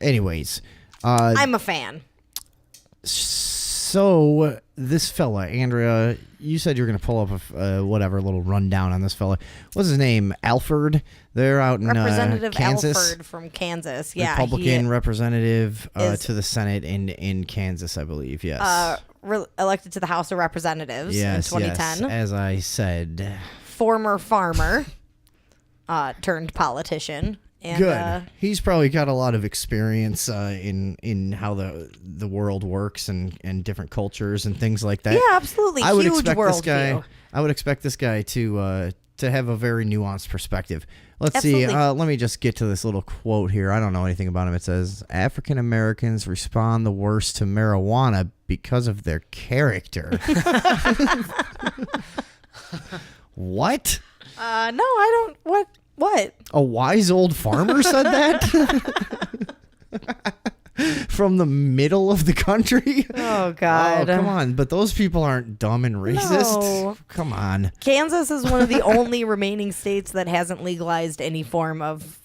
Anyways. I'm a fan. So this fella, Andrea, you said you were going to pull up a little rundown on this fella. What's his name? Alford. They're out in Representative Kansas. Alford from Kansas. Yeah, Republican representative to the Senate in Kansas, I believe. Yes. Elected to the House of Representatives in 2010. Yes, as I said. Former farmer turned politician. And, good. He's probably got a lot of experience in how the world works and different cultures and things like that. Yeah, absolutely. I would Huge expect this guy. worldview. I would expect this guy to have a very nuanced perspective. Let's Absolutely. see. Let me just get to this little quote here. I don't know anything about him. It says African Americans respond the worst to marijuana because of their character. What? No, I don't. What? A wise old farmer said that? From the middle of the country? Oh, God. Oh, come on. But those people aren't dumb and racist. No. Come on. Kansas is one of the only remaining states that hasn't legalized any form of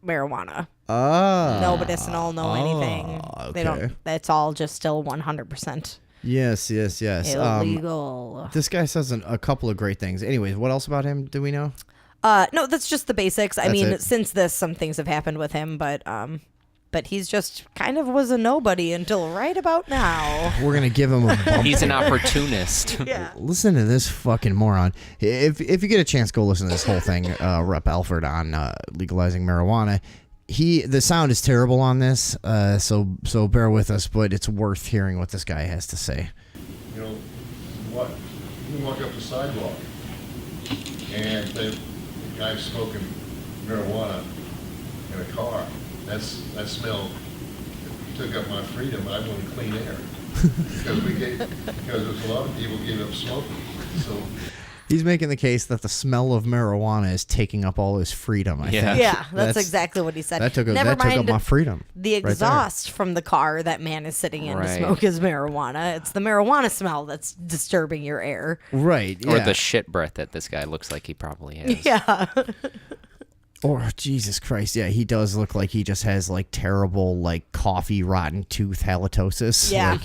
marijuana. No medicinal, no anything. Okay. They don't. That's all just still 100%. Yes. Illegal. This guy says a couple of great things. Anyways, what else about him do we know? No, that's just the basics. I mean, since this, some things have happened with him, but he's just kind of was a nobody until right about now. We're gonna give him a bump. He's an opportunist. Yeah. Listen to this fucking moron. If you get a chance, go listen to this whole thing. Rep Alford on legalizing marijuana. The sound is terrible on this, so bear with us. But it's worth hearing what this guy has to say. You know, what? You can walk up the sidewalk, and the guy's smoking marijuana in a car. That smell took up my freedom. I wanted clean air because there's a lot of people gave up smoking. So he's making the case that the smell of marijuana is taking up all his freedom. I think. Yeah, that's exactly what he said. That took Never up mind my freedom. The exhaust from the car that man is sitting in to smoke is marijuana. It's the marijuana smell that's disturbing your air. Right. Yeah. Or the shit breath that this guy looks like he probably has. Yeah. Or Jesus Christ, yeah, he does look like he just has like terrible like coffee rotten tooth halitosis. Yeah.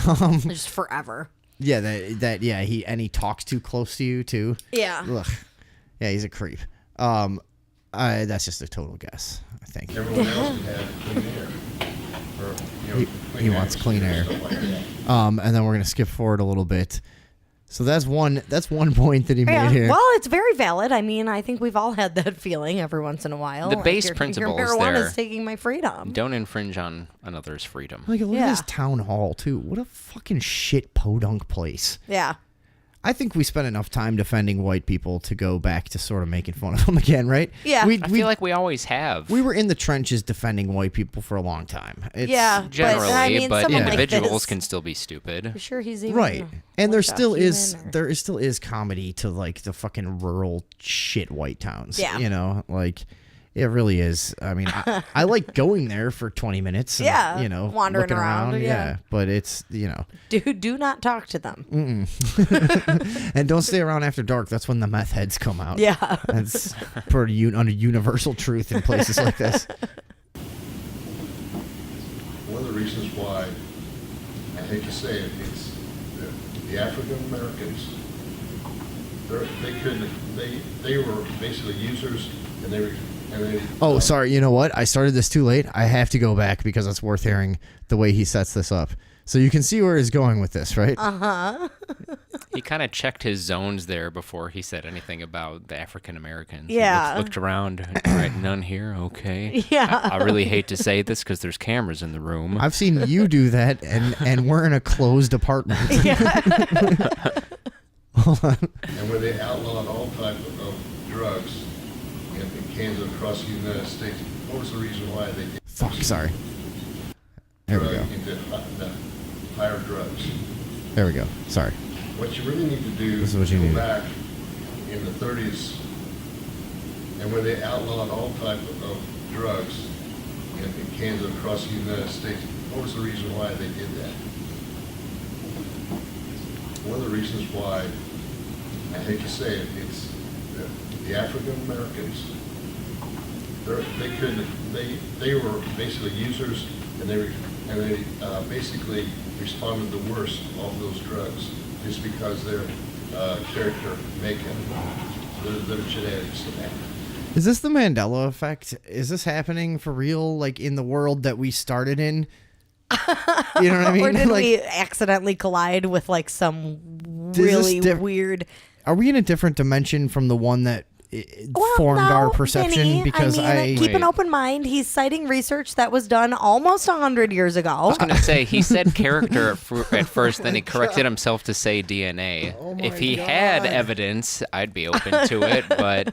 Like, just forever. Yeah, he talks too close to you too. Yeah. Ugh. Yeah, he's a creep. That's just a total guess, I think. everyone else can have clean air. Or, He wants clean air. Stuff like that. And then we're gonna skip forward a little bit. So that's one point that he made here. Well, it's very valid. I mean, I think we've all had that feeling every once in a while. The Like, base your principle is marijuana there. is taking my freedom. Don't infringe on another's freedom. Like, look Yeah. at this town hall too. What a fucking shit podunk place. Yeah. I think we spent enough time defending white people to go back to sort of making fun of them again, right? Yeah. We I feel like we always have. we were in the trenches defending white people for a long time. Yeah. Generally, but, I mean, but someone like individuals this- can still be stupid. You sure he's even right. And there like a still is human, or- there still is comedy to like the fucking rural shit white towns. Yeah. You know, like it really is. I mean, I like going there for 20 minutes. And, Yeah, you know, wandering looking around, yeah. But it's, you know, do not talk to them. and don't stay around after dark. That's when the meth heads come out. Yeah. That's pretty a universal truth in places like this. One of the reasons why, I hate to say it, it's the African Americans. They were basically users, and they were. Oh, sorry. You know what? I started this too late. I have to go back because it's worth hearing the way he sets this up. So you can see where he's going with this, right? He kind of checked his zones there before he said anything about the African Americans. Yeah. He looked around. Right, none here. Okay. Yeah. I really hate to say this because there's cameras in the room. I've seen you do that, and we're in a closed apartment. Hold on. And when they outlawed all type of drugs in Kansas across the United States, what was the reason why they did Fuck, sorry. There we go. into the higher drugs? There we go. Sorry. What you really need to do This is what you go need. back in the 30s, and when they outlawed all type of drugs in Kansas across the United States, what was the reason why they did that? One of the reasons why, I hate to say it, it's the African Americans. they were basically users, and they basically responded the worst of all those drugs just because their character makeup, their genetics. Is this the Mandela effect? Is this happening for real, like in the world that we started in? You know what I mean? Or did like, we accidentally collide with like some really weird? Are we in a different dimension from the one that formed our perception? Vinny, Because keep an open mind. He's citing research that was done almost 100 years ago. I was going to say, he said character at first, then he corrected himself to say DNA. If he had evidence, I'd be open to it, but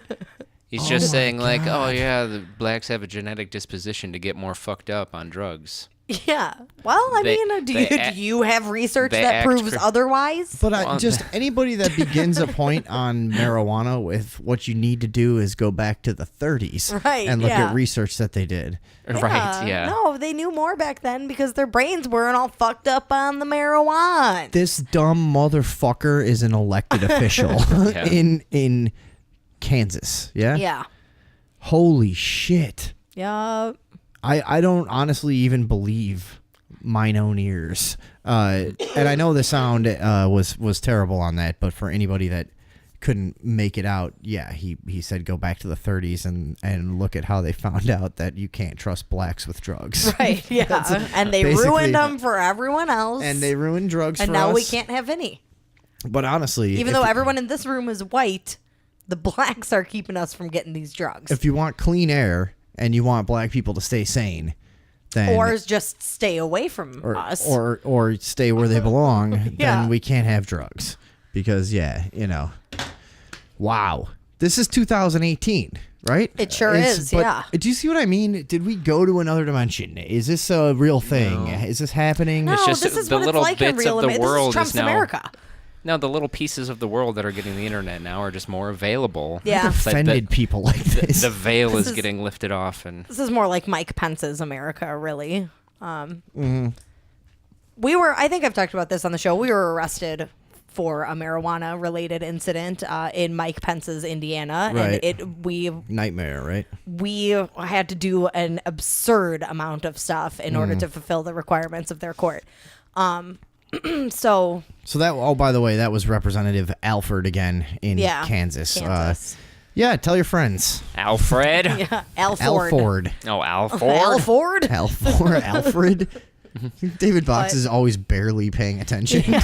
he's just saying like, oh yeah, the blacks have a genetic disposition to get more fucked up on drugs. Yeah. Well, I mean, do you have research that proves otherwise? But just anybody that begins a point on marijuana with what you need to do is go back to the 30s and look at research that they did. Yeah. Right, yeah. No, they knew more back then because their brains weren't all fucked up on the marijuana. This dumb motherfucker is an elected official in Kansas. Yeah? Yeah. Holy shit. Yeah. I don't honestly even believe mine own ears. And I know the sound was terrible on that, but for anybody that couldn't make it out, yeah, he said go back to the 30s and look at how they found out that you can't trust blacks with drugs. Right, yeah. And they ruined them for everyone else. And they ruined drugs for us. And now we can't have any. But honestly... Even though everyone in this room is white, the blacks are keeping us from getting these drugs. If you want clean air... and you want black people to stay sane, then or just stay away from us, or stay where they belong, then we can't have drugs because wow, this is 2018, right? It sure is. But do you see what I mean? Did we go to another dimension? Is this a real thing? No. Is this happening? No, it's just this is the what little it's like bits in real of the world this is Trump's now. America. No, the little pieces of the world that are getting the internet now are just more available. Yeah. I've offended people like this. The veil is getting lifted off, and this is more like Mike Pence's America, really. We were, I think I've talked about this on the show. We were arrested for a marijuana-related incident in Mike Pence's Indiana, right. and nightmare, right? We had to do an absurd amount of stuff in order to fulfill the requirements of their court. So that, oh, by the way, that was Representative Alford again in Kansas. Yeah, tell your friends. Alfred? Yeah, Alford. Alford. Oh, Alford? Alford? Alfred? David Box is always barely paying attention.